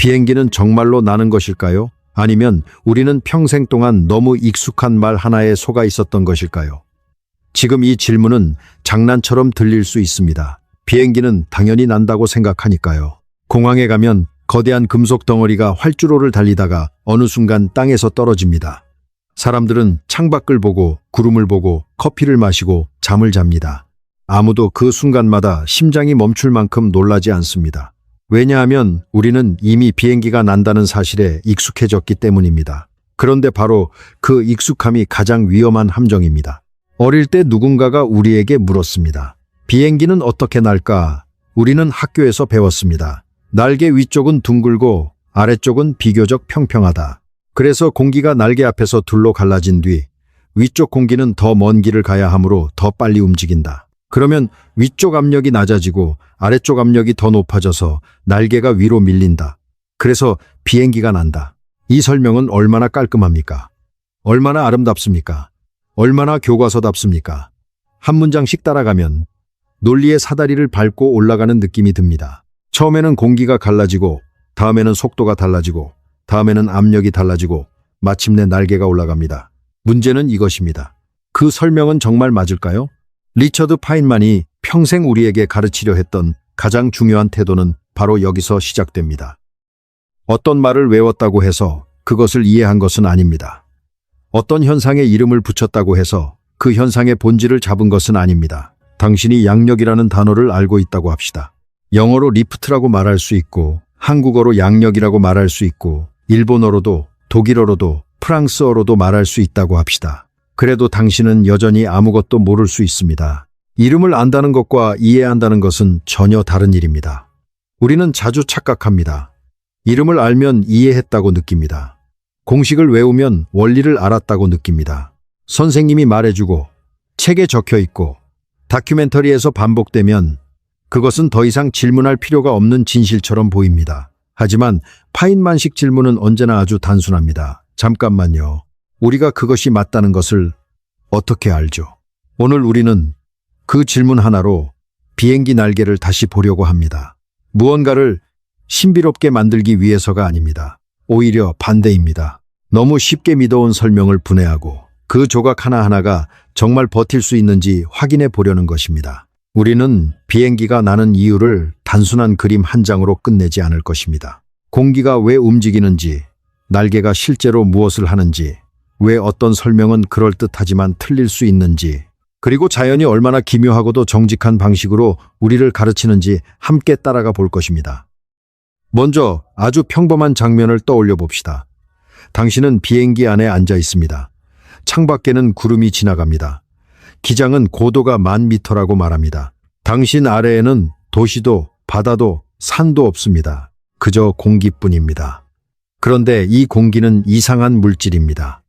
비행기는 정말로 나는 것일까요? 아니면 우리는 평생 동안 너무 익숙한 말 하나에 속아 있었던 것일까요? 지금 이 질문은 장난처럼 들릴 수 있습니다. 비행기는 당연히 난다고 생각하니까요. 공항에 가면 거대한 금속 덩어리가 활주로를 달리다가 어느 순간 땅에서 떨어집니다. 사람들은 창밖을 보고 구름을 보고 커피를 마시고 잠을 잡니다. 아무도 그 순간마다 심장이 멈출 만큼 놀라지 않습니다. 왜냐하면 우리는 이미 비행기가 난다는 사실에 익숙해졌기 때문입니다. 그런데 바로 그 익숙함이 가장 위험한 함정입니다. 어릴 때 누군가가 우리에게 물었습니다. 비행기는 어떻게 날까? 우리는 학교에서 배웠습니다. 날개 위쪽은 둥글고 아래쪽은 비교적 평평하다. 그래서 공기가 날개 앞에서 둘로 갈라진 뒤 위쪽 공기는 더 먼 길을 가야 하므로 더 빨리 움직인다. 그러면 위쪽 압력이 낮아지고 아래쪽 압력이 더 높아져서 날개가 위로 밀린다. 그래서 비행기가 난다. 이 설명은 얼마나 깔끔합니까? 얼마나 아름답습니까? 얼마나 교과서답습니까? 한 문장씩 따라가면 논리의 사다리를 밟고 올라가는 느낌이 듭니다. 처음에는 공기가 갈라지고 다음에는 속도가 달라지고 다음에는 압력이 달라지고 마침내 날개가 올라갑니다. 문제는 이것입니다. 그 설명은 정말 맞을까요? 리처드 파인만이 평생 우리에게 가르치려 했던 가장 중요한 태도는 바로 여기서 시작됩니다. 어떤 말을 외웠다고 해서 그것을 이해한 것은 아닙니다. 어떤 현상에 이름을 붙였다고 해서 그 현상의 본질을 잡은 것은 아닙니다. 당신이 양력이라는 단어를 알고 있다고 합시다. 영어로 리프트라고 말할 수 있고 한국어로 양력이라고 말할 수 있고 일본어로도 독일어로도 프랑스어로도 말할 수 있다고 합시다. 그래도 당신은 여전히 아무것도 모를 수 있습니다. 이름을 안다는 것과 이해한다는 것은 전혀 다른 일입니다. 우리는 자주 착각합니다. 이름을 알면 이해했다고 느낍니다. 공식을 외우면 원리를 알았다고 느낍니다. 선생님이 말해주고 책에 적혀 있고 다큐멘터리에서 반복되면 그것은 더 이상 질문할 필요가 없는 진실처럼 보입니다. 하지만 파인만식 질문은 언제나 아주 단순합니다. 잠깐만요. 우리가 그것이 맞다는 것을 어떻게 알죠? 오늘 우리는 그 질문 하나로 비행기 날개를 다시 보려고 합니다. 무언가를 신비롭게 만들기 위해서가 아닙니다. 오히려 반대입니다. 너무 쉽게 믿어온 설명을 분해하고 그 조각 하나하나가 정말 버틸 수 있는지 확인해 보려는 것입니다. 우리는 비행기가 나는 이유를 단순한 그림 한 장으로 끝내지 않을 것입니다. 공기가 왜 움직이는지, 날개가 실제로 무엇을 하는지, 왜 어떤 설명은 그럴듯하지만 틀릴 수 있는지, 그리고 자연이 얼마나 기묘하고도 정직한 방식으로 우리를 가르치는지 함께 따라가 볼 것입니다. 먼저 아주 평범한 장면을 떠올려 봅시다. 당신은 비행기 안에 앉아 있습니다. 창밖에는 구름이 지나갑니다. 기장은 고도가 10,000m라고 말합니다. 당신 아래에는 도시도 바다도 산도 없습니다. 그저 공기뿐입니다. 그런데 이 공기는 이상한 물질입니다.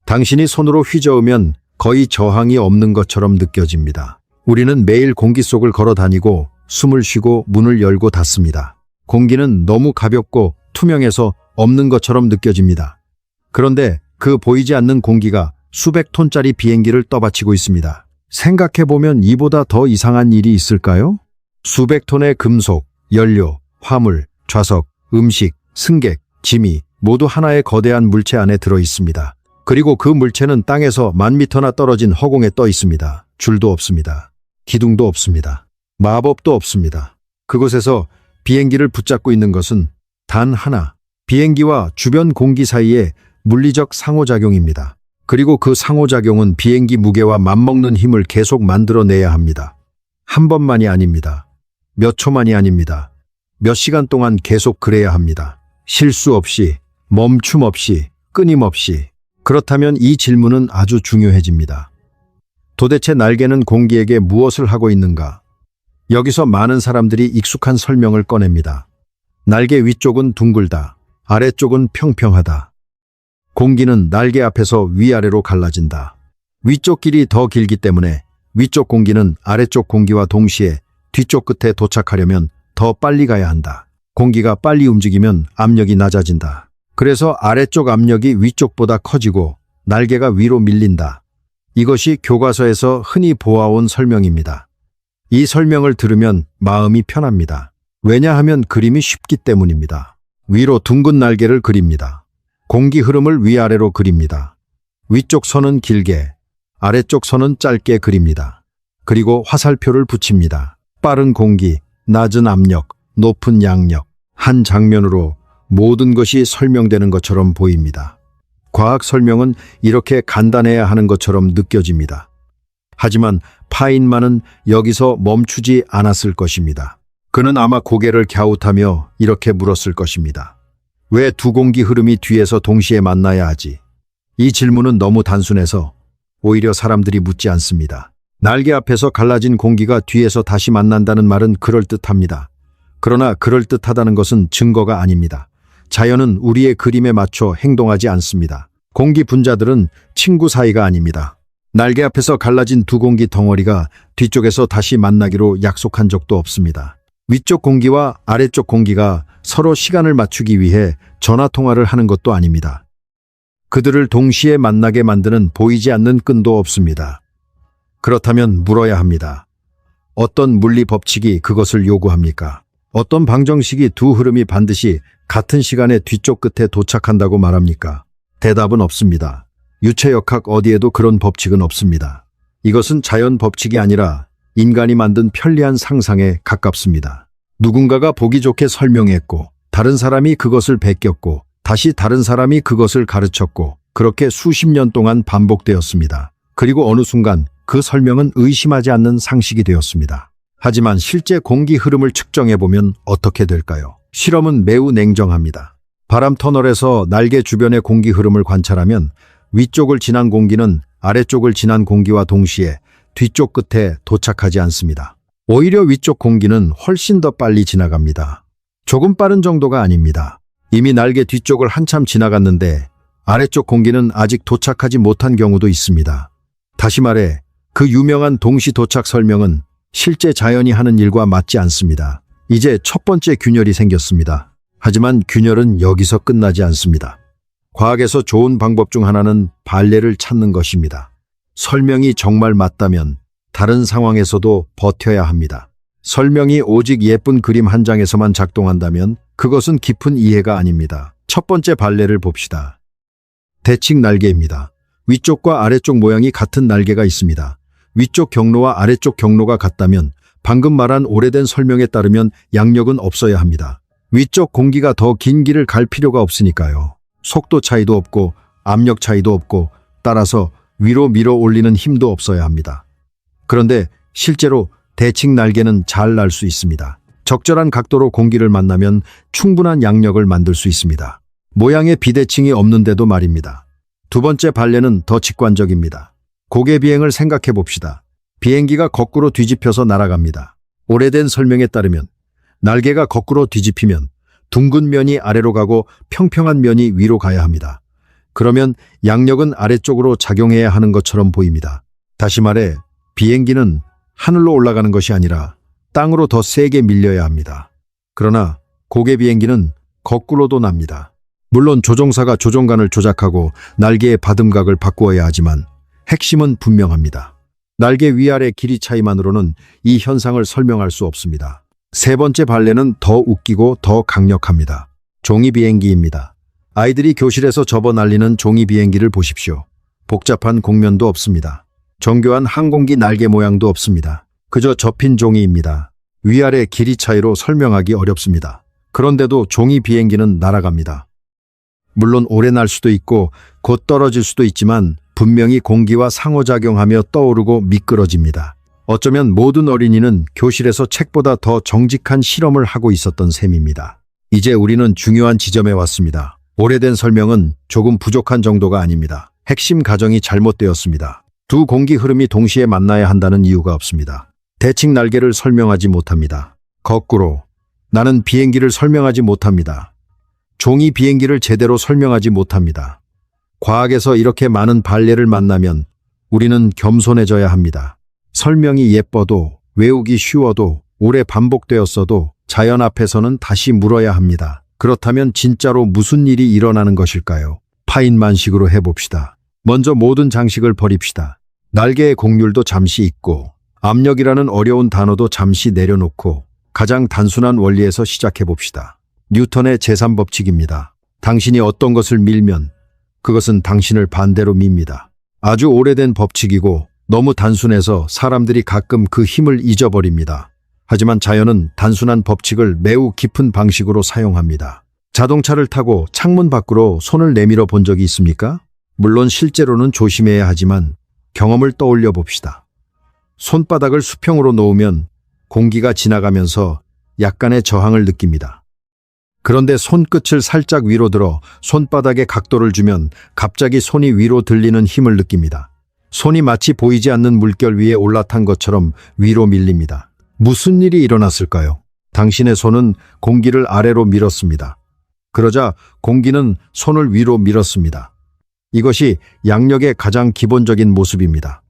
당신이 손으로 휘저으면 거의 저항이 없는 것처럼 느껴집니다. 우리는 매일 공기 속을 걸어 다니고 숨을 쉬고 문을 열고 닫습니다. 공기는 너무 가볍고 투명해서 없는 것처럼 느껴집니다. 그런데 그 보이지 않는 공기가 수백 톤짜리 비행기를 떠받치고 있습니다. 생각해보면 이보다 더 이상한 일이 있을까요? 수백 톤의 금속, 연료, 화물, 좌석, 음식, 승객, 짐이 모두 하나의 거대한 물체 안에 들어 있습니다. 그리고 그 물체는 땅에서 10,000m나 떨어진 허공에 떠 있습니다. 줄도 없습니다. 기둥도 없습니다. 마법도 없습니다. 그곳에서 비행기를 붙잡고 있는 것은 단 하나, 비행기와 주변 공기 사이의 물리적 상호작용입니다. 그리고 그 상호작용은 비행기 무게와 맞먹는 힘을 계속 만들어내야 합니다. 한 번만이 아닙니다. 몇 초만이 아닙니다. 몇 시간 동안 계속 그래야 합니다. 실수 없이, 멈춤 없이, 끊임없이. 그렇다면 이 질문은 아주 중요해집니다. 도대체 날개는 공기에게 무엇을 하고 있는가? 여기서 많은 사람들이 익숙한 설명을 꺼냅니다. 날개 위쪽은 둥글다. 아래쪽은 평평하다. 공기는 날개 앞에서 위아래로 갈라진다. 위쪽 길이 더 길기 때문에 위쪽 공기는 아래쪽 공기와 동시에 뒤쪽 끝에 도착하려면 더 빨리 가야 한다. 공기가 빨리 움직이면 압력이 낮아진다. 그래서 아래쪽 압력이 위쪽보다 커지고 날개가 위로 밀린다. 이것이 교과서에서 흔히 보아온 설명입니다. 이 설명을 들으면 마음이 편합니다. 왜냐하면 그림이 쉽기 때문입니다. 위로 둥근 날개를 그립니다. 공기 흐름을 위아래로 그립니다. 위쪽 선은 길게, 아래쪽 선은 짧게 그립니다. 그리고 화살표를 붙입니다. 빠른 공기, 낮은 압력, 높은 양력. 한 장면으로 모든 것이 설명되는 것처럼 보입니다. 과학 설명은 이렇게 간단해야 하는 것처럼 느껴집니다. 하지만 파인만은 여기서 멈추지 않았을 것입니다. 그는 아마 고개를 갸웃하며 이렇게 물었을 것입니다. 왜 두 공기 흐름이 뒤에서 동시에 만나야 하지? 이 질문은 너무 단순해서 오히려 사람들이 묻지 않습니다. 날개 앞에서 갈라진 공기가 뒤에서 다시 만난다는 말은 그럴듯합니다. 그러나 그럴듯하다는 것은 증거가 아닙니다. 자연은 우리의 그림에 맞춰 행동하지 않습니다. 공기 분자들은 친구 사이가 아닙니다. 날개 앞에서 갈라진 두 공기 덩어리가 뒤쪽에서 다시 만나기로 약속한 적도 없습니다. 위쪽 공기와 아래쪽 공기가 서로 시간을 맞추기 위해 전화통화를 하는 것도 아닙니다. 그들을 동시에 만나게 만드는 보이지 않는 끈도 없습니다. 그렇다면 물어야 합니다. 어떤 물리 법칙이 그것을 요구합니까? 어떤 방정식이 두 흐름이 반드시 같은 시간에 뒤쪽 끝에 도착한다고 말합니까? 대답은 없습니다. 유체역학 어디에도 그런 법칙은 없습니다. 이것은 자연 법칙이 아니라 인간이 만든 편리한 상상에 가깝습니다. 누군가가 보기 좋게 설명했고, 다른 사람이 그것을 베꼈고, 다시 다른 사람이 그것을 가르쳤고, 그렇게 수십 년 동안 반복되었습니다. 그리고 어느 순간 그 설명은 의심하지 않는 상식이 되었습니다. 하지만 실제 공기 흐름을 측정해보면 어떻게 될까요? 실험은 매우 냉정합니다. 바람 터널에서 날개 주변의 공기 흐름을 관찰하면 위쪽을 지난 공기는 아래쪽을 지난 공기와 동시에 뒤쪽 끝에 도착하지 않습니다. 오히려 위쪽 공기는 훨씬 더 빨리 지나갑니다. 조금 빠른 정도가 아닙니다. 이미 날개 뒤쪽을 한참 지나갔는데 아래쪽 공기는 아직 도착하지 못한 경우도 있습니다. 다시 말해 그 유명한 동시 도착 설명은 실제 자연이 하는 일과 맞지 않습니다. 이제 첫 번째 균열이 생겼습니다. 하지만 균열은 여기서 끝나지 않습니다. 과학에서 좋은 방법 중 하나는 발레를 찾는 것입니다. 설명이 정말 맞다면 다른 상황에서도 버텨야 합니다. 설명이 오직 예쁜 그림 한 장에서만 작동한다면 그것은 깊은 이해가 아닙니다. 첫 번째 발레를 봅시다. 대칭 날개입니다. 위쪽과 아래쪽 모양이 같은 날개가 있습니다. 위쪽 경로와 아래쪽 경로가 같다면 방금 말한 오래된 설명에 따르면 양력은 없어야 합니다. 위쪽 공기가 더 긴 길을 갈 필요가 없으니까요. 속도 차이도 없고 압력 차이도 없고 따라서 위로 밀어 올리는 힘도 없어야 합니다. 그런데 실제로 대칭 날개는 잘 날 수 있습니다. 적절한 각도로 공기를 만나면 충분한 양력을 만들 수 있습니다. 모양의 비대칭이 없는데도 말입니다. 두 번째 발레는 더 직관적입니다. 고개 비행을 생각해 봅시다. 비행기가 거꾸로 뒤집혀서 날아갑니다. 오래된 설명에 따르면 날개가 거꾸로 뒤집히면 둥근 면이 아래로 가고 평평한 면이 위로 가야 합니다. 그러면 양력은 아래쪽으로 작용해야 하는 것처럼 보입니다. 다시 말해 비행기는 하늘로 올라가는 것이 아니라 땅으로 더 세게 밀려야 합니다. 그러나 고개 비행기는 거꾸로도 납니다. 물론 조종사가 조종관을 조작하고 날개의 받음각을 바꾸어야 하지만 핵심은 분명합니다. 날개 위아래 길이 차이만으로는 이 현상을 설명할 수 없습니다. 세 번째 발레는 더 웃기고 더 강력합니다. 종이 비행기입니다. 아이들이 교실에서 접어 날리는 종이 비행기를 보십시오. 복잡한 곡면도 없습니다. 정교한 항공기 날개 모양도 없습니다. 그저 접힌 종이입니다. 위아래 길이 차이로 설명하기 어렵습니다. 그런데도 종이 비행기는 날아갑니다. 물론 오래 날 수도 있고 곧 떨어질 수도 있지만 분명히 공기와 상호작용하며 떠오르고 미끄러집니다. 어쩌면 모든 어린이는 교실에서 책보다 더 정직한 실험을 하고 있었던 셈입니다. 이제 우리는 중요한 지점에 왔습니다. 오래된 설명은 조금 부족한 정도가 아닙니다. 핵심 가정이 잘못되었습니다. 두 공기 흐름이 동시에 만나야 한다는 이유가 없습니다. 대칭 날개를 설명하지 못합니다. 거꾸로 나는 비행기를 설명하지 못합니다. 종이 비행기를 제대로 설명하지 못합니다. 과학에서 이렇게 많은 발레를 만나면 우리는 겸손해져야 합니다. 설명이 예뻐도 외우기 쉬워도 오래 반복되었어도 자연 앞에서는 다시 물어야 합니다. 그렇다면 진짜로 무슨 일이 일어나는 것일까요? 파인만식으로 해봅시다. 먼저 모든 장식을 버립시다. 날개의 곡률도 잠시 잊고 압력이라는 어려운 단어도 잠시 내려놓고 가장 단순한 원리에서 시작해봅시다. 뉴턴의 제3법칙입니다. 당신이 어떤 것을 밀면 그것은 당신을 반대로 밉니다. 아주 오래된 법칙이고 너무 단순해서 사람들이 가끔 그 힘을 잊어버립니다. 하지만 자연은 단순한 법칙을 매우 깊은 방식으로 사용합니다. 자동차를 타고 창문 밖으로 손을 내밀어 본 적이 있습니까? 물론 실제로는 조심해야 하지만 경험을 떠올려 봅시다. 손바닥을 수평으로 놓으면 공기가 지나가면서 약간의 저항을 느낍니다. 그런데 손끝을 살짝 위로 들어 손바닥에 각도를 주면 갑자기 손이 위로 들리는 힘을 느낍니다. 손이 마치 보이지 않는 물결 위에 올라탄 것처럼 위로 밀립니다. 무슨 일이 일어났을까요? 당신의 손은 공기를 아래로 밀었습니다. 그러자 공기는 손을 위로 밀었습니다. 이것이 양력의 가장 기본적인 모습입니다.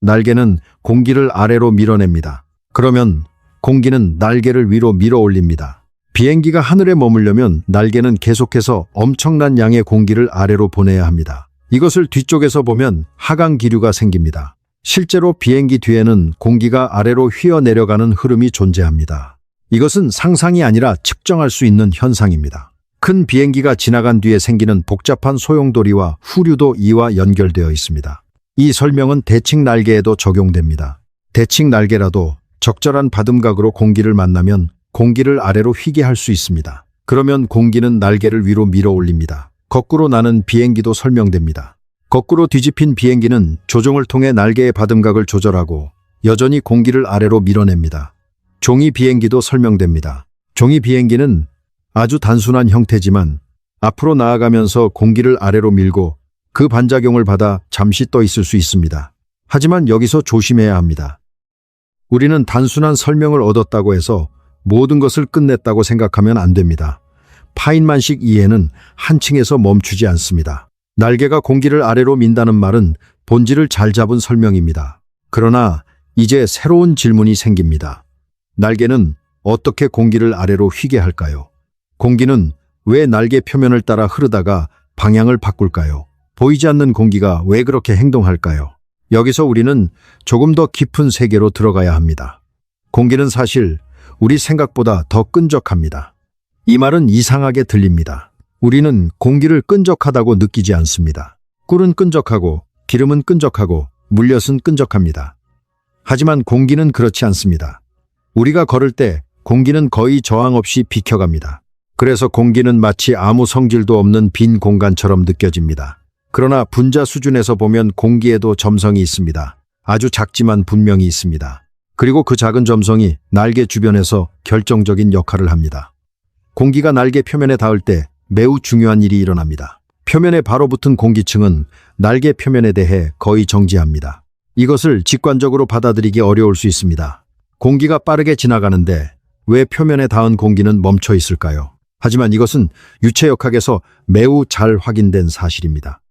날개는 공기를 아래로 밀어냅니다. 그러면 공기는 날개를 위로 밀어 올립니다. 비행기가 하늘에 머물려면 날개는 계속해서 엄청난 양의 공기를 아래로 보내야 합니다. 이것을 뒤쪽에서 보면 하강 기류가 생깁니다. 실제로 비행기 뒤에는 공기가 아래로 휘어 내려가는 흐름이 존재합니다. 이것은 상상이 아니라 측정할 수 있는 현상입니다. 큰 비행기가 지나간 뒤에 생기는 복잡한 소용돌이와 후류도 이와 연결되어 있습니다. 이 설명은 대칭 날개에도 적용됩니다. 대칭 날개라도 적절한 받음각으로 공기를 만나면 공기를 아래로 휘게 할 수 있습니다. 그러면 공기는 날개를 위로 밀어 올립니다. 거꾸로 나는 비행기도 설명됩니다. 거꾸로 뒤집힌 비행기는 조종을 통해 날개의 받음각을 조절하고 여전히 공기를 아래로 밀어냅니다. 종이 비행기도 설명됩니다. 종이 비행기는 아주 단순한 형태지만 앞으로 나아가면서 공기를 아래로 밀고 그 반작용을 받아 잠시 떠 있을 수 있습니다. 하지만 여기서 조심해야 합니다. 우리는 단순한 설명을 얻었다고 해서 모든 것을 끝냈다고 생각하면 안 됩니다. 파인만식 이해는 한층에서 멈추지 않습니다. 날개가 공기를 아래로 민다는 말은 본질을 잘 잡은 설명입니다. 그러나 이제 새로운 질문이 생깁니다. 날개는 어떻게 공기를 아래로 휘게 할까요? 공기는 왜 날개 표면을 따라 흐르다가 방향을 바꿀까요? 보이지 않는 공기가 왜 그렇게 행동할까요? 여기서 우리는 조금 더 깊은 세계로 들어가야 합니다. 공기는 사실 우리 생각보다 더 끈적합니다. 이 말은 이상하게 들립니다. 우리는 공기를 끈적하다고 느끼지 않습니다. 꿀은 끈적하고 기름은 끈적하고 물엿은 끈적합니다. 하지만 공기는 그렇지 않습니다. 우리가 걸을 때 공기는 거의 저항 없이 비켜갑니다. 그래서 공기는 마치 아무 성질도 없는 빈 공간처럼 느껴집니다. 그러나 분자 수준에서 보면 공기에도 점성이 있습니다. 아주 작지만 분명히 있습니다. 그리고 그 작은 점성이 날개 주변에서 결정적인 역할을 합니다. 공기가 날개 표면에 닿을 때 매우 중요한 일이 일어납니다. 표면에 바로 붙은 공기층은 날개 표면에 대해 거의 정지합니다. 이것을 직관적으로 받아들이기 어려울 수 있습니다. 공기가 빠르게 지나가는데 왜 표면에 닿은 공기는 멈춰 있을까요? 하지만 이것은 유체역학에서 매우 잘 확인된 사실입니다.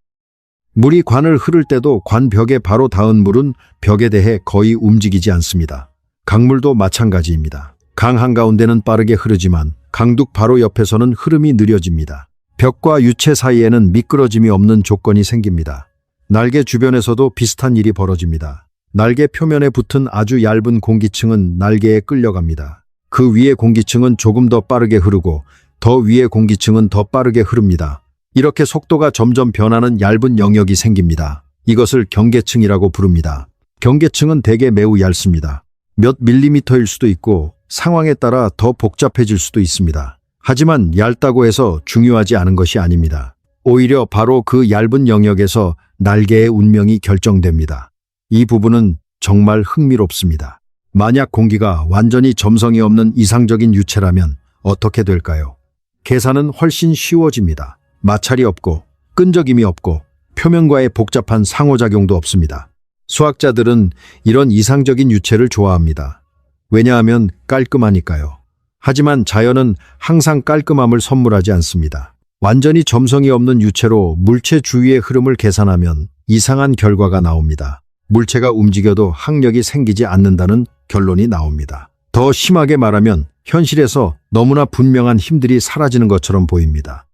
물이 관을 흐를 때도 관 벽에 바로 닿은 물은 벽에 대해 거의 움직이지 않습니다. 강물도 마찬가지입니다. 강 한가운데는 빠르게 흐르지만 강둑 바로 옆에서는 흐름이 느려집니다. 벽과 유체 사이에는 미끄러짐이 없는 조건이 생깁니다. 날개 주변에서도 비슷한 일이 벌어집니다. 날개 표면에 붙은 아주 얇은 공기층은 날개에 끌려갑니다. 그 위의 공기층은 조금 더 빠르게 흐르고 더 위의 공기층은 더 빠르게 흐릅니다. 이렇게 속도가 점점 변하는 얇은 영역이 생깁니다. 이것을 경계층이라고 부릅니다. 경계층은 대개 매우 얇습니다. 몇 밀리미터일 수도 있고 상황에 따라 더 복잡해질 수도 있습니다. 하지만 얇다고 해서 중요하지 않은 것이 아닙니다. 오히려 바로 그 얇은 영역에서 날개의 운명이 결정됩니다. 이 부분은 정말 흥미롭습니다. 만약 공기가 완전히 점성이 없는 이상적인 유체라면 어떻게 될까요? 계산은 훨씬 쉬워집니다. 마찰이 없고 끈적임이 없고 표면과의 복잡한 상호작용도 없습니다. 수학자들은 이런 이상적인 유체를 좋아합니다. 왜냐하면 깔끔하니까요. 하지만 자연은 항상 깔끔함을 선물하지 않습니다. 완전히 점성이 없는 유체로 물체 주위의 흐름을 계산하면 이상한 결과가 나옵니다. 물체가 움직여도 항력이 생기지 않는다는 결론이 나옵니다. 더 심하게 말하면 현실에서 너무나 분명한 힘들이 사라지는 것처럼 보입니다.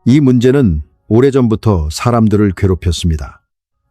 이 문제는 오래전부터 사람들을 괴롭혔습니다.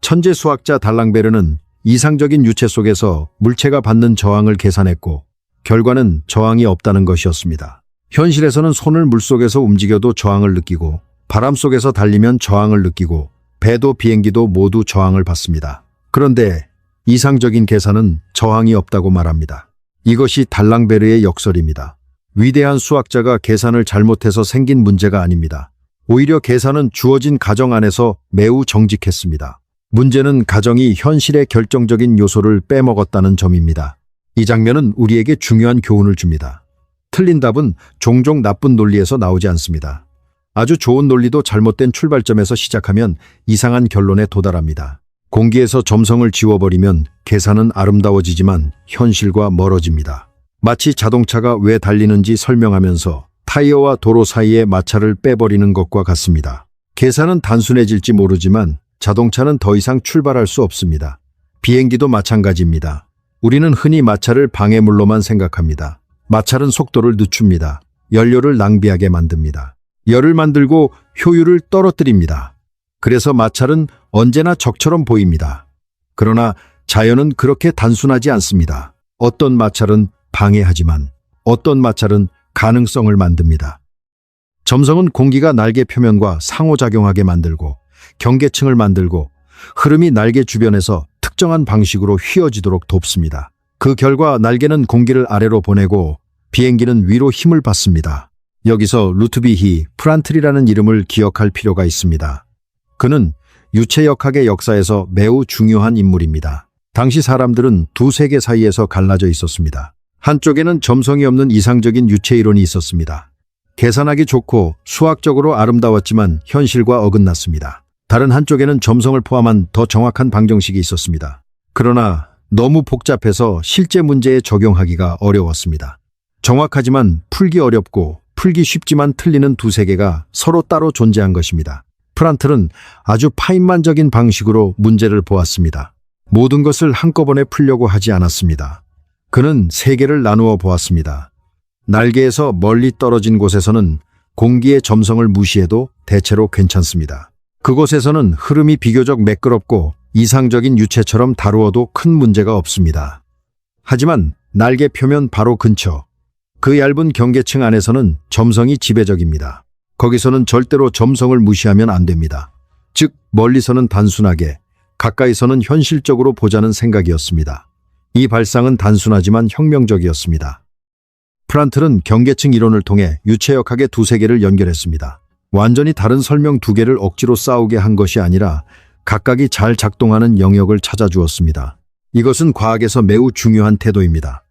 천재 수학자 달랑베르는 이상적인 유체 속에서 물체가 받는 저항을 계산했고 결과는 저항이 없다는 것이었습니다. 현실에서는 손을 물속에서 움직여도 저항을 느끼고 바람 속에서 달리면 저항을 느끼고 배도 비행기도 모두 저항을 받습니다. 그런데 이상적인 계산은 저항이 없다고 말합니다. 이것이 달랑베르의 역설입니다. 위대한 수학자가 계산을 잘못해서 생긴 문제가 아닙니다. 오히려 계산은 주어진 가정 안에서 매우 정직했습니다. 문제는 가정이 현실의 결정적인 요소를 빼먹었다는 점입니다. 이 장면은 우리에게 중요한 교훈을 줍니다. 틀린 답은 종종 나쁜 논리에서 나오지 않습니다. 아주 좋은 논리도 잘못된 출발점에서 시작하면 이상한 결론에 도달합니다. 공기에서 점성을 지워버리면 계산은 아름다워지지만 현실과 멀어집니다. 마치 자동차가 왜 달리는지 설명하면서 타이어와 도로 사이의 마찰을 빼버리는 것과 같습니다. 계산은 단순해질지 모르지만 자동차는 더 이상 출발할 수 없습니다. 비행기도 마찬가지입니다. 우리는 흔히 마찰을 방해물로만 생각합니다. 마찰은 속도를 늦춥니다. 연료를 낭비하게 만듭니다. 열을 만들고 효율을 떨어뜨립니다. 그래서 마찰은 언제나 적처럼 보입니다. 그러나 자연은 그렇게 단순하지 않습니다. 어떤 마찰은 방해하지만 어떤 마찰은 가능성을 만듭니다. 점성은 공기가 날개 표면과 상호작용하게 만들고 경계층을 만들고 흐름이 날개 주변에서 특정한 방식으로 휘어지도록 돕습니다. 그 결과 날개는 공기를 아래로 보내고 비행기는 위로 힘을 받습니다. 여기서 루트비히 프란틀이라는 이름을 기억할 필요가 있습니다. 그는 유체역학의 역사에서 매우 중요한 인물입니다. 당시 사람들은 두 세계 사이에서 갈라져 있었습니다. 한쪽에는 점성이 없는 이상적인 유체 이론이 있었습니다. 계산하기 좋고 수학적으로 아름다웠지만 현실과 어긋났습니다. 다른 한쪽에는 점성을 포함한 더 정확한 방정식이 있었습니다. 그러나 너무 복잡해서 실제 문제에 적용하기가 어려웠습니다. 정확하지만 풀기 어렵고 풀기 쉽지만 틀리는 두 세계가 서로 따로 존재한 것입니다. 프란틀은 아주 파인만적인 방식으로 문제를 보았습니다. 모든 것을 한꺼번에 풀려고 하지 않았습니다. 그는 세계를 나누어 보았습니다. 날개에서 멀리 떨어진 곳에서는 공기의 점성을 무시해도 대체로 괜찮습니다. 그곳에서는 흐름이 비교적 매끄럽고 이상적인 유체처럼 다루어도 큰 문제가 없습니다. 하지만 날개 표면 바로 근처, 그 얇은 경계층 안에서는 점성이 지배적입니다. 거기서는 절대로 점성을 무시하면 안 됩니다. 즉, 멀리서는 단순하게, 가까이서는 현실적으로 보자는 생각이었습니다. 이 발상은 단순하지만 혁명적이었습니다. 프란틀은 경계층 이론을 통해 유체역학의 두 세계를 연결했습니다. 완전히 다른 설명 두 개를 억지로 싸우게 한 것이 아니라 각각이 잘 작동하는 영역을 찾아주었습니다. 이것은 과학에서 매우 중요한 태도입니다.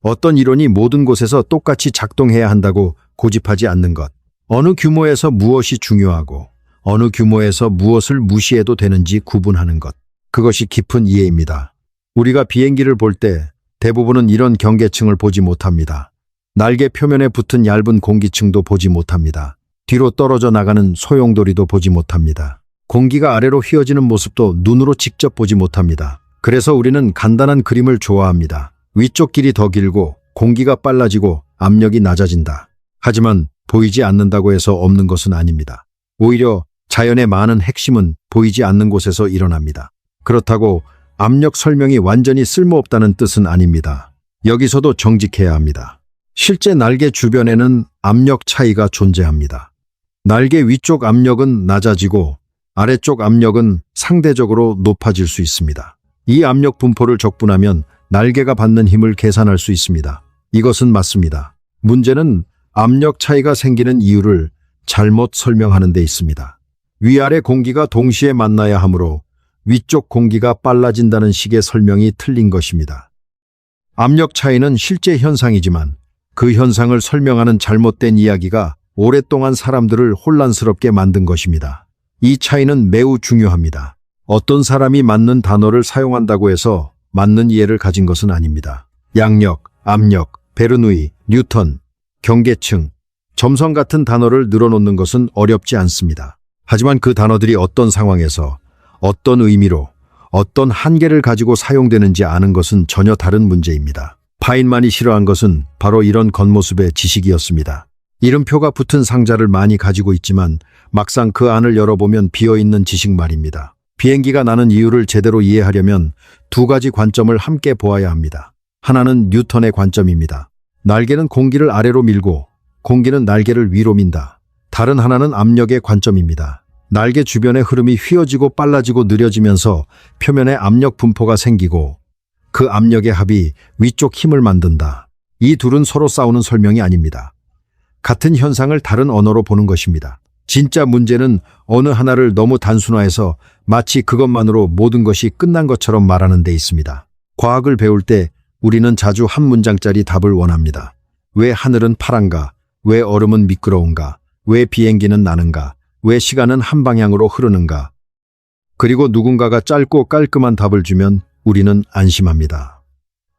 어떤 이론이 모든 곳에서 똑같이 작동해야 한다고 고집하지 않는 것, 어느 규모에서 무엇이 중요하고 어느 규모에서 무엇을 무시해도 되는지 구분하는 것, 그것이 깊은 이해입니다. 우리가 비행기를 볼 때 대부분은 이런 경계층을 보지 못합니다. 날개 표면에 붙은 얇은 공기층도 보지 못합니다. 뒤로 떨어져 나가는 소용돌이도 보지 못합니다. 공기가 아래로 휘어지는 모습도 눈으로 직접 보지 못합니다. 그래서 우리는 간단한 그림을 좋아합니다. 위쪽 길이 더 길고 공기가 빨라지고 압력이 낮아진다. 하지만 보이지 않는다고 해서 없는 것은 아닙니다. 오히려 자연의 많은 핵심은 보이지 않는 곳에서 일어납니다. 그렇다고 압력 설명이 완전히 쓸모없다는 뜻은 아닙니다. 여기서도 정직해야 합니다. 실제 날개 주변에는 압력 차이가 존재합니다. 날개 위쪽 압력은 낮아지고 아래쪽 압력은 상대적으로 높아질 수 있습니다. 이 압력 분포를 적분하면 날개가 받는 힘을 계산할 수 있습니다. 이것은 맞습니다. 문제는 압력 차이가 생기는 이유를 잘못 설명하는 데 있습니다. 위아래 공기가 동시에 만나야 하므로 위쪽 공기가 빨라진다는 식의 설명이 틀린 것입니다. 압력 차이는 실제 현상이지만 그 현상을 설명하는 잘못된 이야기가 오랫동안 사람들을 혼란스럽게 만든 것입니다. 이 차이는 매우 중요합니다. 어떤 사람이 맞는 단어를 사용한다고 해서 맞는 이해를 가진 것은 아닙니다. 양력, 압력, 베르누이, 뉴턴, 경계층, 점성 같은 단어를 늘어놓는 것은 어렵지 않습니다. 하지만 그 단어들이 어떤 상황에서 어떤 의미로 어떤 한계를 가지고 사용되는지 아는 것은 전혀 다른 문제입니다. 파인만이 싫어한 것은 바로 이런 겉모습의 지식이었습니다. 이름표가 붙은 상자를 많이 가지고 있지만 막상 그 안을 열어보면 비어있는 지식 말입니다. 비행기가 나는 이유를 제대로 이해하려면 두 가지 관점을 함께 보아야 합니다. 하나는 뉴턴의 관점입니다. 날개는 공기를 아래로 밀고 공기는 날개를 위로 민다. 다른 하나는 압력의 관점입니다. 날개 주변의 흐름이 휘어지고 빨라지고 느려지면서 표면에 압력 분포가 생기고 그 압력의 합이 위쪽 힘을 만든다. 이 둘은 서로 싸우는 설명이 아닙니다. 같은 현상을 다른 언어로 보는 것입니다. 진짜 문제는 어느 하나를 너무 단순화해서 마치 그것만으로 모든 것이 끝난 것처럼 말하는 데 있습니다. 과학을 배울 때 우리는 자주 한 문장짜리 답을 원합니다. 왜 하늘은 파란가? 왜 얼음은 미끄러운가? 왜 비행기는 나는가? 왜 시간은 한 방향으로 흐르는가? 그리고 누군가가 짧고 깔끔한 답을 주면 우리는 안심합니다.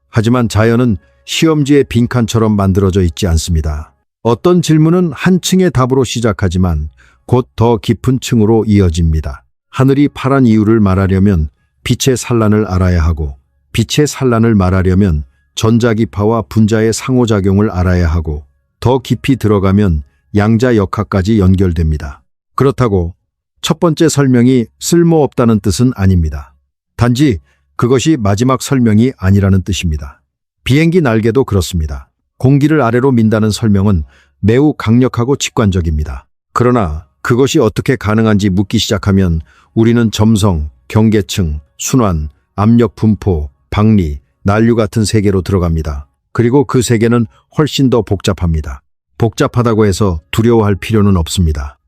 하지만 자연은 시험지의 빈칸처럼 만들어져 있지 않습니다. 어떤 질문은 한 층의 답으로 시작하지만 곧 더 깊은 층으로 이어집니다. 하늘이 파란 이유를 말하려면 빛의 산란을 알아야 하고, 빛의 산란을 말하려면 전자기파와 분자의 상호작용을 알아야 하고, 더 깊이 들어가면 양자역학까지 연결됩니다. 그렇다고 첫 번째 설명이 쓸모없다는 뜻은 아닙니다. 단지 그것이 마지막 설명이 아니라는 뜻입니다. 비행기 날개도 그렇습니다. 공기를 아래로 민다는 설명은 매우 강력하고 직관적입니다. 그러나 그것이 어떻게 가능한지 묻기 시작하면 우리는 점성, 경계층, 순환, 압력 분포, 박리, 난류 같은 세계로 들어갑니다. 그리고 그 세계는 훨씬 더 복잡합니다. 복잡하다고 해서 두려워할 필요는 없습니다.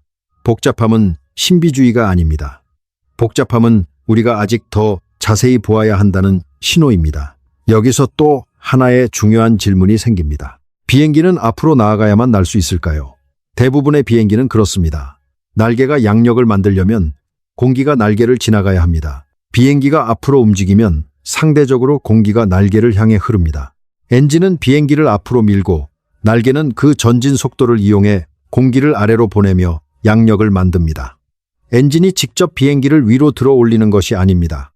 복잡함은 신비주의가 아닙니다. 복잡함은 우리가 아직 더 자세히 보아야 한다는 신호입니다. 여기서 또 하나의 중요한 질문이 생깁니다. 비행기는 앞으로 나아가야만 날 수 있을까요? 대부분의 비행기는 그렇습니다. 날개가 양력을 만들려면 공기가 날개를 지나가야 합니다. 비행기가 앞으로 움직이면 상대적으로 공기가 날개를 향해 흐릅니다. 엔진은 비행기를 앞으로 밀고 날개는 그 전진 속도를 이용해 공기를 아래로 보내며 양력을 만듭니다. 엔진이 직접 비행기를 위로 들어 올리는 것이 아닙니다.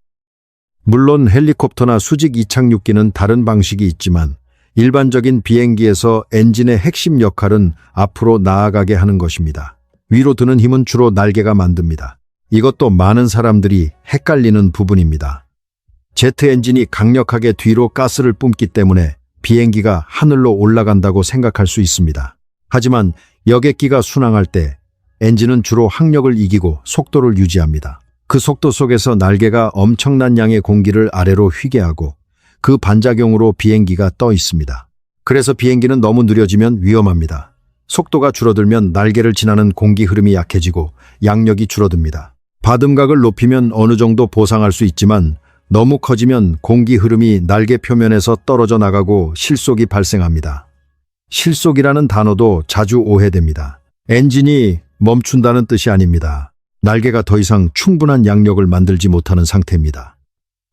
물론 헬리콥터나 수직 이착륙기는 다른 방식이 있지만 일반적인 비행기에서 엔진의 핵심 역할은 앞으로 나아가게 하는 것입니다. 위로 드는 힘은 주로 날개가 만듭니다. 이것도 많은 사람들이 헷갈리는 부분입니다. 제트 엔진이 강력하게 뒤로 가스를 뿜기 때문에 비행기가 하늘로 올라간다고 생각할 수 있습니다. 하지만 여객기가 순항할 때 엔진은 주로 항력을 이기고 속도를 유지합니다. 그 속도 속에서 날개가 엄청난 양의 공기를 아래로 휘게 하고 그 반작용으로 비행기가 떠 있습니다. 그래서 비행기는 너무 느려지면 위험합니다. 속도가 줄어들면 날개를 지나는 공기 흐름이 약해지고 양력이 줄어듭니다. 받음각을 높이면 어느 정도 보상할 수 있지만 너무 커지면 공기 흐름이 날개 표면에서 떨어져 나가고 실속이 발생합니다. 실속이라는 단어도 자주 오해됩니다. 엔진이 멈춘다는 뜻이 아닙니다. 날개가 더 이상 충분한 양력을 만들지 못하는 상태입니다.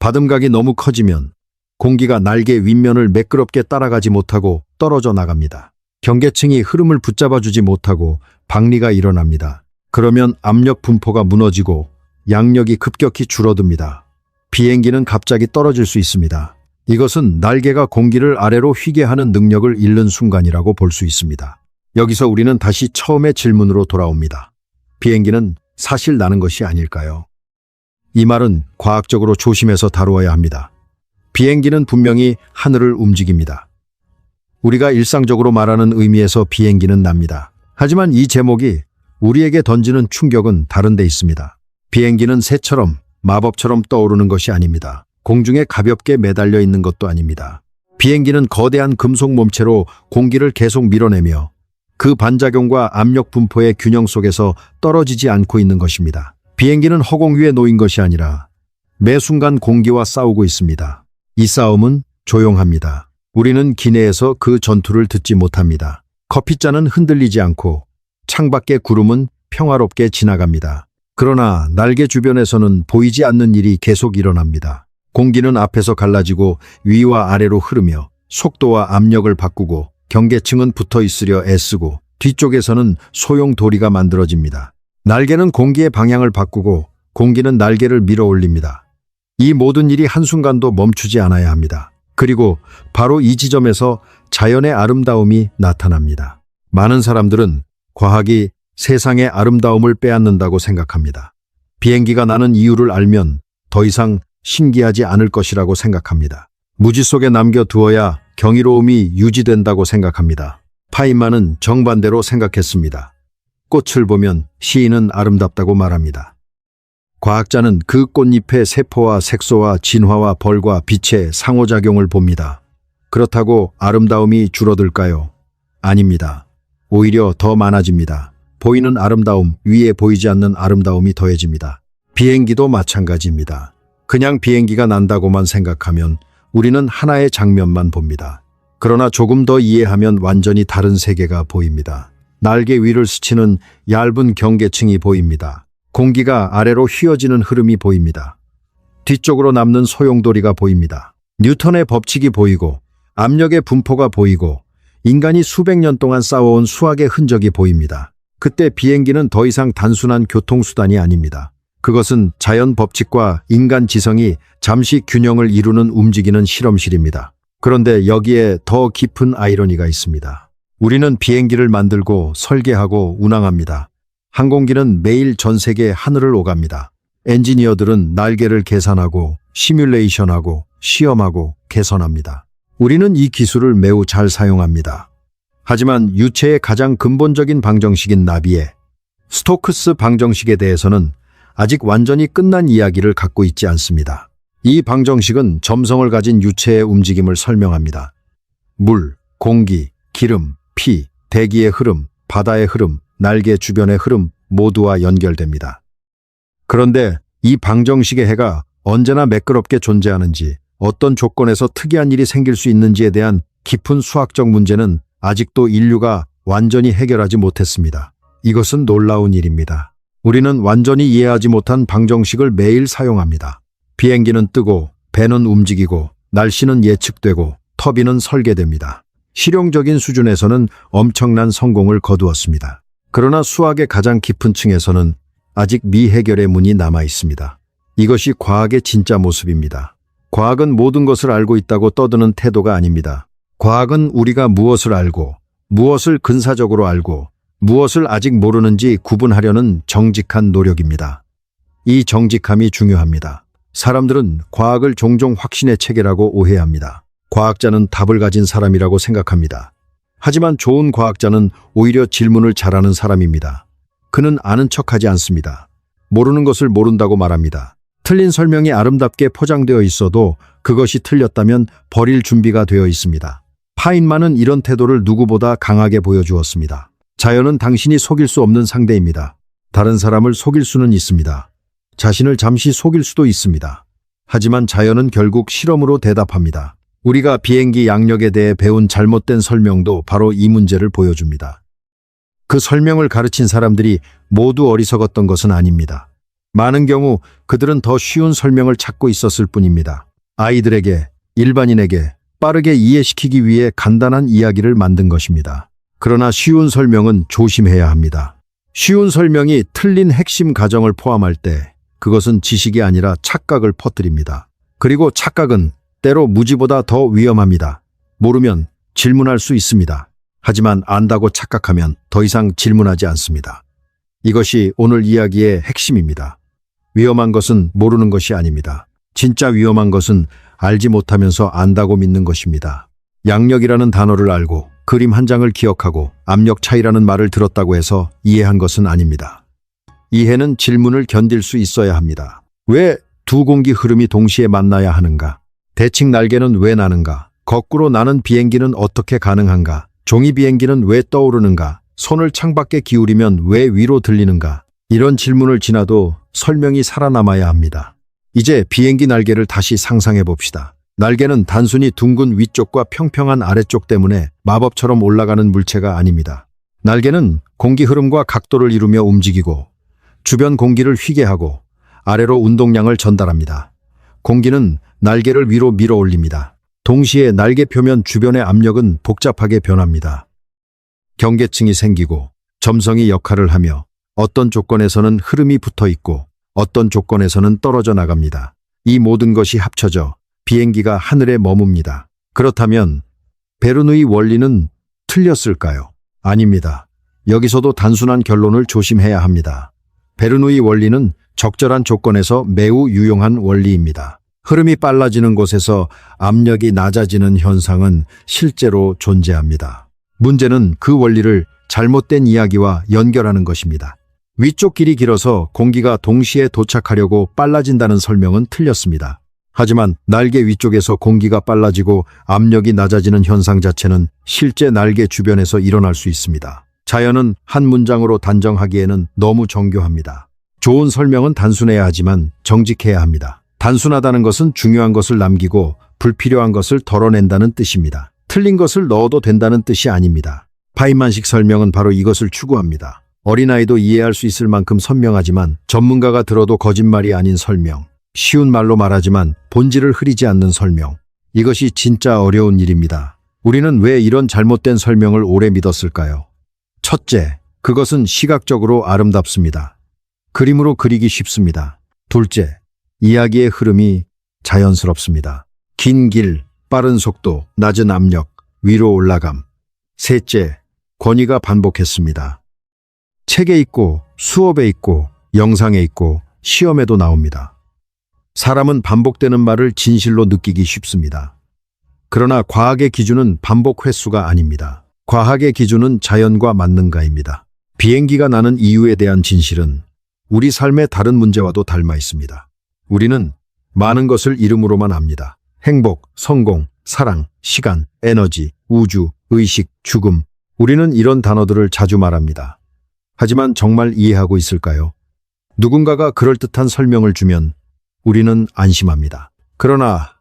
받음각이 너무 커지면 공기가 날개 윗면을 매끄럽게 따라가지 못하고 떨어져 나갑니다. 경계층이 흐름을 붙잡아주지 못하고 박리가 일어납니다. 그러면 압력 분포가 무너지고 양력이 급격히 줄어듭니다. 비행기는 갑자기 떨어질 수 있습니다. 이것은 날개가 공기를 아래로 휘게 하는 능력을 잃는 순간이라고 볼 수 있습니다. 여기서 우리는 다시 처음의 질문으로 돌아옵니다. 비행기는 사실 나는 것이 아닐까요? 이 말은 과학적으로 조심해서 다루어야 합니다. 비행기는 분명히 하늘을 움직입니다. 우리가 일상적으로 말하는 의미에서 비행기는 납니다. 하지만 이 제목이 우리에게 던지는 충격은 다른 데 있습니다. 비행기는 새처럼 마법처럼 떠오르는 것이 아닙니다. 공중에 가볍게 매달려 있는 것도 아닙니다. 비행기는 거대한 금속 몸체로 공기를 계속 밀어내며 그 반작용과 압력 분포의 균형 속에서 떨어지지 않고 있는 것입니다. 비행기는 허공 위에 놓인 것이 아니라 매 순간 공기와 싸우고 있습니다. 이 싸움은 조용합니다. 우리는 기내에서 그 전투를 듣지 못합니다. 커피잔은 흔들리지 않고 창밖의 구름은 평화롭게 지나갑니다. 그러나 날개 주변에서는 보이지 않는 일이 계속 일어납니다. 공기는 앞에서 갈라지고 위와 아래로 흐르며 속도와 압력을 바꾸고 경계층은 붙어 있으려 애쓰고 뒤쪽에서는 소용 도리가 만들어집니다. 날개는 공기의 방향을 바꾸고 공기는 날개를 밀어 올립니다. 이 모든 일이 한순간도 멈추지 않아야 합니다. 그리고 바로 이 지점에서 자연의 아름다움이 나타납니다. 많은 사람들은 과학이 세상의 아름다움을 빼앗는다고 생각합니다. 비행기가 나는 이유를 알면 더 이상 신기하지 않을 것이라고 생각합니다. 무지 속에 남겨두어야 경이로움이 유지된다고 생각합니다. 파인만은 정반대로 생각했습니다. 꽃을 보면 시인은 아름답다고 말합니다. 과학자는 그 꽃잎의 세포와 색소와 진화와 벌과 빛의 상호작용을 봅니다. 그렇다고 아름다움이 줄어들까요? 아닙니다. 오히려 더 많아집니다. 보이는 아름다움 위에 보이지 않는 아름다움이 더해집니다. 비행기도 마찬가지입니다. 그냥 비행기가 난다고만 생각하면 우리는 하나의 장면만 봅니다. 그러나 조금 더 이해하면 완전히 다른 세계가 보입니다. 날개 위를 스치는 얇은 경계층이 보입니다. 공기가 아래로 휘어지는 흐름이 보입니다. 뒤쪽으로 남는 소용돌이가 보입니다. 뉴턴의 법칙이 보이고 압력의 분포가 보이고 인간이 수백 년 동안 쌓아온 수학의 흔적이 보입니다. 그때 비행기는 더 이상 단순한 교통수단이 아닙니다. 그것은 자연 법칙과 인간 지성이 잠시 균형을 이루는 움직이는 실험실입니다. 그런데 여기에 더 깊은 아이러니가 있습니다. 우리는 비행기를 만들고 설계하고 운항합니다. 항공기는 매일 전 세계 하늘을 오갑니다. 엔지니어들은 날개를 계산하고 시뮬레이션하고 시험하고 개선합니다. 우리는 이 기술을 매우 잘 사용합니다. 하지만 유체의 가장 근본적인 방정식인 나비의 스토크스 방정식에 대해서는 아직 완전히 끝난 이야기를 갖고 있지 않습니다. 이 방정식은 점성을 가진 유체의 움직임을 설명합니다. 물, 공기, 기름, 피, 대기의 흐름, 바다의 흐름, 날개 주변의 흐름 모두와 연결됩니다. 그런데 이 방정식의 해가 언제나 매끄럽게 존재하는지, 어떤 조건에서 특이한 일이 생길 수 있는지에 대한 깊은 수학적 문제는 아직도 인류가 완전히 해결하지 못했습니다. 이것은 놀라운 일입니다. 우리는 완전히 이해하지 못한 방정식을 매일 사용합니다. 비행기는 뜨고, 배는 움직이고, 날씨는 예측되고, 터빈은 설계됩니다. 실용적인 수준에서는 엄청난 성공을 거두었습니다. 그러나 수학의 가장 깊은 층에서는 아직 미해결의 문이 남아 있습니다. 이것이 과학의 진짜 모습입니다. 과학은 모든 것을 알고 있다고 떠드는 태도가 아닙니다. 과학은 우리가 무엇을 알고, 무엇을 근사적으로 알고, 무엇을 아직 모르는지 구분하려는 정직한 노력입니다. 이 정직함이 중요합니다. 사람들은 과학을 종종 확신의 체계라고 오해합니다. 과학자는 답을 가진 사람이라고 생각합니다. 하지만 좋은 과학자는 오히려 질문을 잘하는 사람입니다. 그는 아는 척하지 않습니다. 모르는 것을 모른다고 말합니다. 틀린 설명이 아름답게 포장되어 있어도 그것이 틀렸다면 버릴 준비가 되어 있습니다. 파인만은 이런 태도를 누구보다 강하게 보여주었습니다. 자연은 당신이 속일 수 없는 상대입니다. 다른 사람을 속일 수는 있습니다. 자신을 잠시 속일 수도 있습니다. 하지만 자연은 결국 실험으로 대답합니다. 우리가 비행기 양력에 대해 배운 잘못된 설명도 바로 이 문제를 보여줍니다. 그 설명을 가르친 사람들이 모두 어리석었던 것은 아닙니다. 많은 경우 그들은 더 쉬운 설명을 찾고 있었을 뿐입니다. 아이들에게, 일반인에게 빠르게 이해시키기 위해 간단한 이야기를 만든 것입니다. 그러나 쉬운 설명은 조심해야 합니다. 쉬운 설명이 틀린 핵심 가정을 포함할 때 그것은 지식이 아니라 착각을 퍼뜨립니다. 그리고 착각은 때로 무지보다 더 위험합니다. 모르면 질문할 수 있습니다. 하지만 안다고 착각하면 더 이상 질문하지 않습니다. 이것이 오늘 이야기의 핵심입니다. 위험한 것은 모르는 것이 아닙니다. 진짜 위험한 것은 알지 못하면서 안다고 믿는 것입니다. 양력이라는 단어를 알고 그림 한 장을 기억하고 압력 차이라는 말을 들었다고 해서 이해한 것은 아닙니다. 이해는 질문을 견딜 수 있어야 합니다. 왜 두 공기 흐름이 동시에 만나야 하는가? 대칭 날개는 왜 나는가? 거꾸로 나는 비행기는 어떻게 가능한가? 종이 비행기는 왜 떠오르는가? 손을 창밖에 기울이면 왜 위로 들리는가? 이런 질문을 지나도 설명이 살아남아야 합니다. 이제 비행기 날개를 다시 상상해 봅시다. 날개는 단순히 둥근 위쪽과 평평한 아래쪽 때문에 마법처럼 올라가는 물체가 아닙니다. 날개는 공기 흐름과 각도를 이루며 움직이고 주변 공기를 휘게 하고 아래로 운동량을 전달합니다. 공기는 날개를 위로 밀어 올립니다. 동시에 날개 표면 주변의 압력은 복잡하게 변합니다. 경계층이 생기고 점성이 역할을 하며 어떤 조건에서는 흐름이 붙어 있고 어떤 조건에서는 떨어져 나갑니다. 이 모든 것이 합쳐져 비행기가 하늘에 머뭅니다. 그렇다면 베르누이 원리는 틀렸을까요? 아닙니다. 여기서도 단순한 결론을 조심해야 합니다. 베르누이 원리는 적절한 조건에서 매우 유용한 원리입니다. 흐름이 빨라지는 곳에서 압력이 낮아지는 현상은 실제로 존재합니다. 문제는 그 원리를 잘못된 이야기와 연결하는 것입니다. 위쪽 길이 길어서 공기가 동시에 도착하려고 빨라진다는 설명은 틀렸습니다. 하지만 날개 위쪽에서 공기가 빨라지고 압력이 낮아지는 현상 자체는 실제 날개 주변에서 일어날 수 있습니다. 자연은 한 문장으로 단정하기에는 너무 정교합니다. 좋은 설명은 단순해야 하지만 정직해야 합니다. 단순하다는 것은 중요한 것을 남기고 불필요한 것을 덜어낸다는 뜻입니다. 틀린 것을 넣어도 된다는 뜻이 아닙니다. 파인만식 설명은 바로 이것을 추구합니다. 어린아이도 이해할 수 있을 만큼 선명하지만 전문가가 들어도 거짓말이 아닌 설명. 쉬운 말로 말하지만 본질을 흐리지 않는 설명. 이것이 진짜 어려운 일입니다. 우리는 왜 이런 잘못된 설명을 오래 믿었을까요? 첫째, 그것은 시각적으로 아름답습니다. 그림으로 그리기 쉽습니다. 둘째, 이야기의 흐름이 자연스럽습니다. 긴 길, 빠른 속도, 낮은 압력, 위로 올라감. 셋째, 권위가 반복했습니다. 책에 있고, 수업에 있고, 영상에 있고, 시험에도 나옵니다. 사람은 반복되는 말을 진실로 느끼기 쉽습니다. 그러나 과학의 기준은 반복 횟수가 아닙니다. 과학의 기준은 자연과 만능가입니다. 비행기가 나는 이유에 대한 진실은 우리 삶의 다른 문제와도 닮아 있습니다. 우리는 많은 것을 이름으로만 압니다. 행복, 성공, 사랑, 시간, 에너지, 우주, 의식, 죽음. 우리는 이런 단어들을 자주 말합니다. 하지만 정말 이해하고 있을까요? 누군가가 그럴듯한 설명을 주면 우리는 안심합니다. 그러나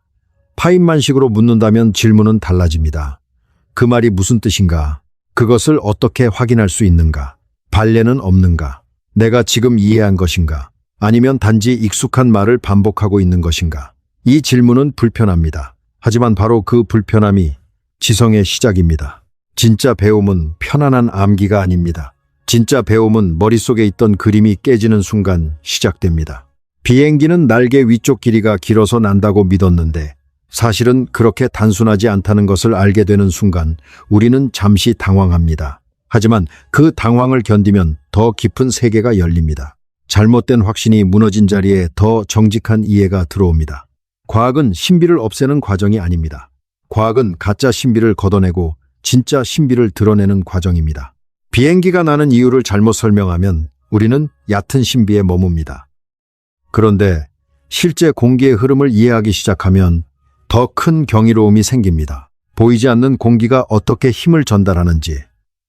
파인만식으로 묻는다면 질문은 달라집니다. 그 말이 무슨 뜻인가? 그것을 어떻게 확인할 수 있는가? 발례는 없는가? 내가 지금 이해한 것인가? 아니면 단지 익숙한 말을 반복하고 있는 것인가? 이 질문은 불편합니다. 하지만 바로 그 불편함이 지성의 시작입니다. 진짜 배움은 편안한 암기가 아닙니다. 진짜 배움은 머릿속에 있던 그림이 깨지는 순간 시작됩니다. 비행기는 날개 위쪽 길이가 길어서 난다고 믿었는데 사실은 그렇게 단순하지 않다는 것을 알게 되는 순간 우리는 잠시 당황합니다. 하지만 그 당황을 견디면 더 깊은 세계가 열립니다. 잘못된 확신이 무너진 자리에 더 정직한 이해가 들어옵니다. 과학은 신비를 없애는 과정이 아닙니다. 과학은 가짜 신비를 걷어내고 진짜 신비를 드러내는 과정입니다. 비행기가 나는 이유를 잘못 설명하면 우리는 얕은 신비에 머뭅니다. 그런데 실제 공기의 흐름을 이해하기 시작하면 더 큰 경이로움이 생깁니다. 보이지 않는 공기가 어떻게 힘을 전달하는지,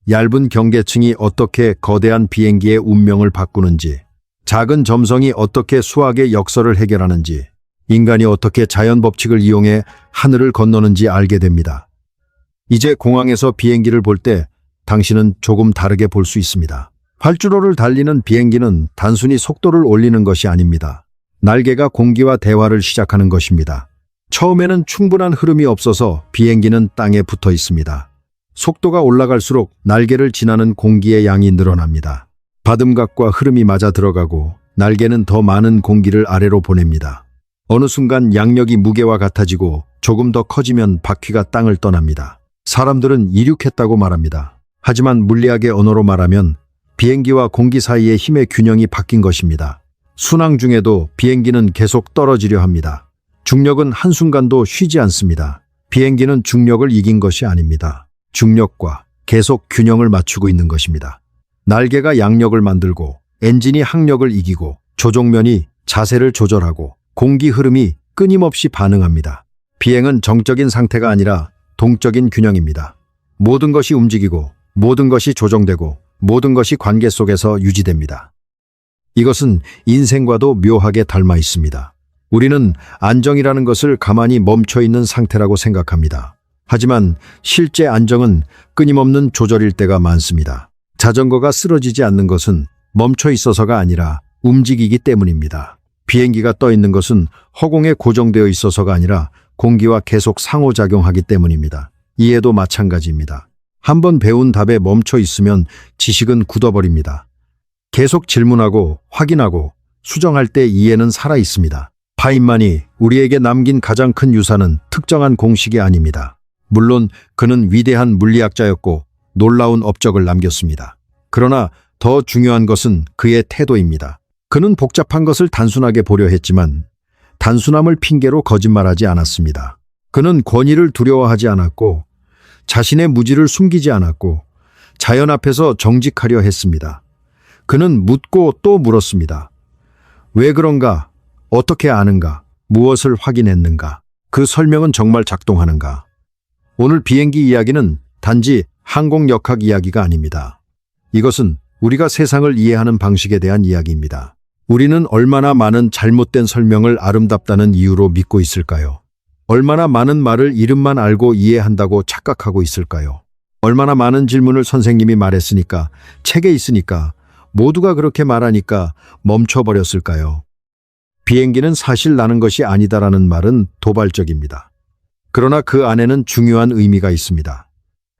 얇은 경계층이 어떻게 거대한 비행기의 운명을 바꾸는지, 작은 점성이 어떻게 수학의 역설을 해결하는지, 인간이 어떻게 자연 법칙을 이용해 하늘을 건너는지 알게 됩니다. 이제 공항에서 비행기를 볼 때 당신은 조금 다르게 볼 수 있습니다. 활주로를 달리는 비행기는 단순히 속도를 올리는 것이 아닙니다. 날개가 공기와 대화를 시작하는 것입니다. 처음에는 충분한 흐름이 없어서 비행기는 땅에 붙어 있습니다. 속도가 올라갈수록 날개를 지나는 공기의 양이 늘어납니다. 받음각과 흐름이 맞아 들어가고 날개는 더 많은 공기를 아래로 보냅니다. 어느 순간 양력이 무게와 같아지고 조금 더 커지면 바퀴가 땅을 떠납니다. 사람들은 이륙했다고 말합니다. 하지만 물리학의 언어로 말하면 비행기와 공기 사이의 힘의 균형이 바뀐 것입니다. 순항 중에도 비행기는 계속 떨어지려 합니다. 중력은 한순간도 쉬지 않습니다. 비행기는 중력을 이긴 것이 아닙니다. 중력과 계속 균형을 맞추고 있는 것입니다. 날개가 양력을 만들고 엔진이 항력을 이기고 조종면이 자세를 조절하고 공기 흐름이 끊임없이 반응합니다. 비행은 정적인 상태가 아니라 동적인 균형입니다. 모든 것이 움직이고 모든 것이 조정되고 모든 것이 관계 속에서 유지됩니다. 이것은 인생과도 묘하게 닮아 있습니다. 우리는 안정이라는 것을 가만히 멈춰 있는 상태라고 생각합니다. 하지만 실제 안정은 끊임없는 조절일 때가 많습니다. 자전거가 쓰러지지 않는 것은 멈춰 있어서가 아니라 움직이기 때문입니다. 비행기가 떠 있는 것은 허공에 고정되어 있어서가 아니라 공기와 계속 상호작용하기 때문입니다. 이해도 마찬가지입니다. 한번 배운 답에 멈춰 있으면 지식은 굳어버립니다. 계속 질문하고 확인하고 수정할 때 이해는 살아 있습니다. 파인만이 우리에게 남긴 가장 큰 유산은 특정한 공식이 아닙니다. 물론 그는 위대한 물리학자였고 놀라운 업적을 남겼습니다. 그러나 더 중요한 것은 그의 태도입니다. 그는 복잡한 것을 단순하게 보려 했지만 단순함을 핑계로 거짓말하지 않았습니다. 그는 권위를 두려워하지 않았고 자신의 무지를 숨기지 않았고 자연 앞에서 정직하려 했습니다. 그는 묻고 또 물었습니다. 왜 그런가? 어떻게 아는가? 무엇을 확인했는가? 그 설명은 정말 작동하는가? 오늘 비행기 이야기는 단지 항공역학 이야기가 아닙니다. 이것은 우리가 세상을 이해하는 방식에 대한 이야기입니다. 우리는 얼마나 많은 잘못된 설명을 아름답다는 이유로 믿고 있을까요? 얼마나 많은 말을 이름만 알고 이해한다고 착각하고 있을까요? 얼마나 많은 질문을 선생님이 말했으니까, 책에 있으니까, 모두가 그렇게 말하니까 멈춰버렸을까요? 비행기는 사실 나는 것이 아니다라는 말은 도발적입니다. 그러나 그 안에는 중요한 의미가 있습니다.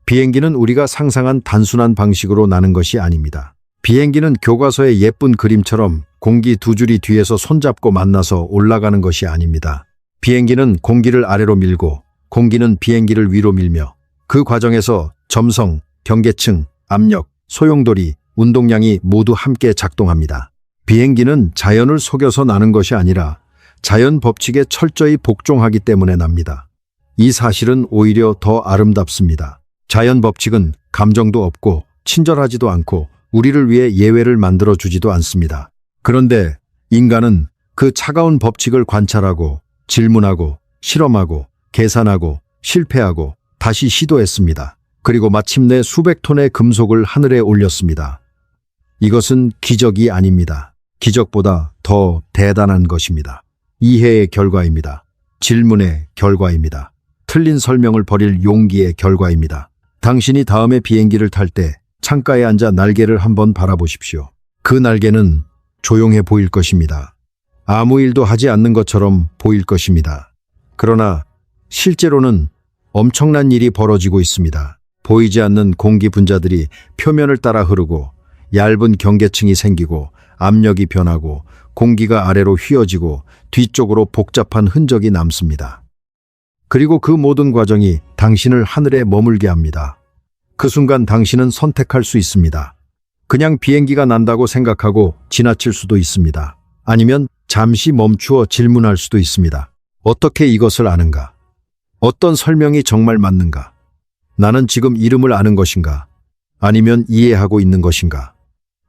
비행기는 우리가 상상한 단순한 방식으로 나는 것이 아닙니다. 비행기는 교과서의 예쁜 그림처럼 공기 두 줄이 뒤에서 손잡고 만나서 올라가는 것이 아닙니다. 비행기는 공기를 아래로 밀고 공기는 비행기를 위로 밀며 그 과정에서 점성, 경계층, 압력, 소용돌이, 운동량이 모두 함께 작동합니다. 비행기는 자연을 속여서 나는 것이 아니라 자연 법칙에 철저히 복종하기 때문에 납니다. 이 사실은 오히려 더 아름답습니다. 자연 법칙은 감정도 없고 친절하지도 않고 우리를 위해 예외를 만들어주지도 않습니다. 그런데 인간은 그 차가운 법칙을 관찰하고 질문하고 실험하고 계산하고 실패하고 다시 시도했습니다. 그리고 마침내 수백 톤의 금속을 하늘에 올렸습니다. 이것은 기적이 아닙니다. 기적보다 더 대단한 것입니다. 이해의 결과입니다. 질문의 결과입니다. 틀린 설명을 버릴 용기의 결과입니다. 당신이 다음에 비행기를 탈 때 창가에 앉아 날개를 한번 바라보십시오. 그 날개는 조용해 보일 것입니다. 아무 일도 하지 않는 것처럼 보일 것입니다. 그러나 실제로는 엄청난 일이 벌어지고 있습니다. 보이지 않는 공기 분자들이 표면을 따라 흐르고 얇은 경계층이 생기고 압력이 변하고 공기가 아래로 휘어지고 뒤쪽으로 복잡한 흔적이 남습니다. 그리고 그 모든 과정이 당신을 하늘에 머물게 합니다. 그 순간 당신은 선택할 수 있습니다. 그냥 비행기가 난다고 생각하고 지나칠 수도 있습니다. 아니면 잠시 멈추어 질문할 수도 있습니다. 어떻게 이것을 아는가? 어떤 설명이 정말 맞는가? 나는 지금 이름을 아는 것인가? 아니면 이해하고 있는 것인가?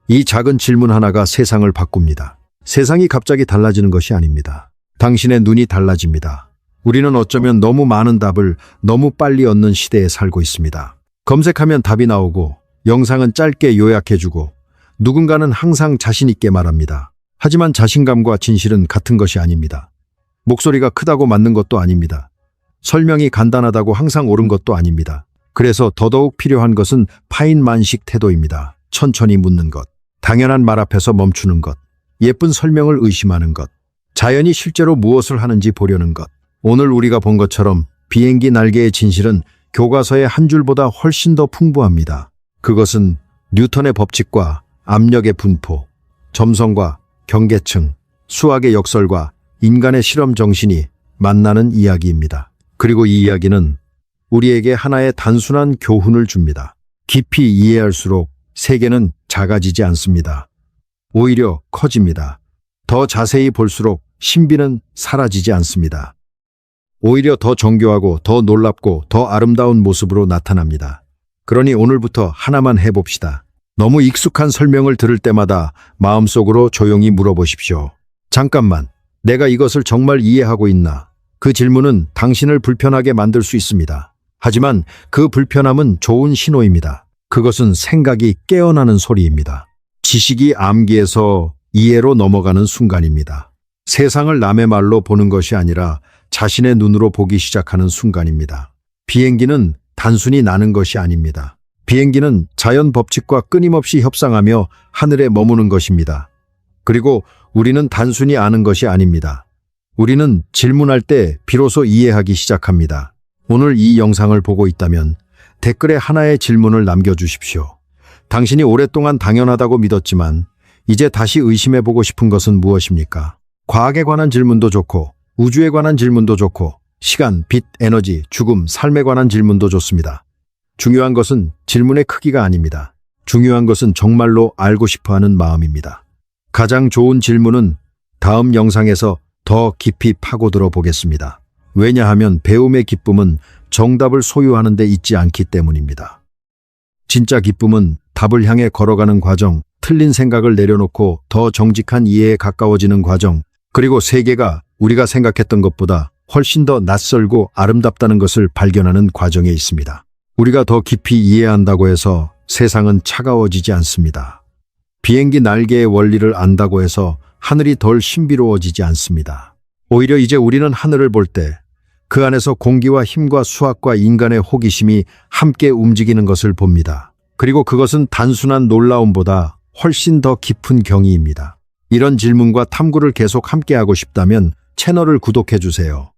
이 작은 질문 하나가 세상을 바꿉니다. 세상이 갑자기 달라지는 것이 아닙니다. 당신의 눈이 달라집니다. 우리는 어쩌면 너무 많은 답을 너무 빨리 얻는 시대에 살고 있습니다. 검색하면 답이 나오고 영상은 짧게 요약해주고 누군가는 항상 자신 있게 말합니다. 하지만 자신감과 진실은 같은 것이 아닙니다. 목소리가 크다고 맞는 것도 아닙니다. 설명이 간단하다고 항상 옳은 것도 아닙니다. 그래서 더더욱 필요한 것은 파인만식 태도입니다. 천천히 묻는 것, 당연한 말 앞에서 멈추는 것, 예쁜 설명을 의심하는 것, 자연이 실제로 무엇을 하는지 보려는 것. 오늘 우리가 본 것처럼 비행기 날개의 진실은 교과서의 한 줄보다 훨씬 더 풍부합니다. 그것은 뉴턴의 법칙과 압력의 분포, 점성과 경계층, 수학의 역설과 인간의 실험 정신이 만나는 이야기입니다. 그리고 이 이야기는 우리에게 하나의 단순한 교훈을 줍니다. 깊이 이해할수록 세계는 작아지지 않습니다. 오히려 커집니다. 더 자세히 볼수록 신비는 사라지지 않습니다. 오히려 더 정교하고 더 놀랍고 더 아름다운 모습으로 나타납니다. 그러니 오늘부터 하나만 해봅시다. 너무 익숙한 설명을 들을 때마다 마음속으로 조용히 물어보십시오. 잠깐만, 내가 이것을 정말 이해하고 있나? 그 질문은 당신을 불편하게 만들 수 있습니다. 하지만 그 불편함은 좋은 신호입니다. 그것은 생각이 깨어나는 소리입니다. 지식이 암기에서 이해로 넘어가는 순간입니다. 세상을 남의 말로 보는 것이 아니라 자신의 눈으로 보기 시작하는 순간입니다. 비행기는 단순히 나는 것이 아닙니다. 비행기는 자연 법칙과 끊임없이 협상하며 하늘에 머무는 것입니다. 그리고 우리는 단순히 아는 것이 아닙니다. 우리는 질문할 때 비로소 이해하기 시작합니다. 오늘 이 영상을 보고 있다면 댓글에 하나의 질문을 남겨주십시오. 당신이 오랫동안 당연하다고 믿었지만 이제 다시 의심해보고 싶은 것은 무엇입니까? 과학에 관한 질문도 좋고 우주에 관한 질문도 좋고 시간, 빛, 에너지, 죽음, 삶에 관한 질문도 좋습니다. 중요한 것은 질문의 크기가 아닙니다. 중요한 것은 정말로 알고 싶어하는 마음입니다. 가장 좋은 질문은 다음 영상에서 더 깊이 파고들어 보겠습니다. 왜냐하면 배움의 기쁨은 정답을 소유하는 데 있지 않기 때문입니다. 진짜 기쁨은 답을 향해 걸어가는 과정, 틀린 생각을 내려놓고 더 정직한 이해에 가까워지는 과정, 그리고 세계가 우리가 생각했던 것보다 훨씬 더 낯설고 아름답다는 것을 발견하는 과정에 있습니다. 우리가 더 깊이 이해한다고 해서 세상은 차가워지지 않습니다. 비행기 날개의 원리를 안다고 해서 하늘이 덜 신비로워지지 않습니다. 오히려 이제 우리는 하늘을 볼 때 그 안에서 공기와 힘과 수학과 인간의 호기심이 함께 움직이는 것을 봅니다. 그리고 그것은 단순한 놀라움보다 훨씬 더 깊은 경이입니다. 이런 질문과 탐구를 계속 함께하고 싶다면 채널을 구독해 주세요.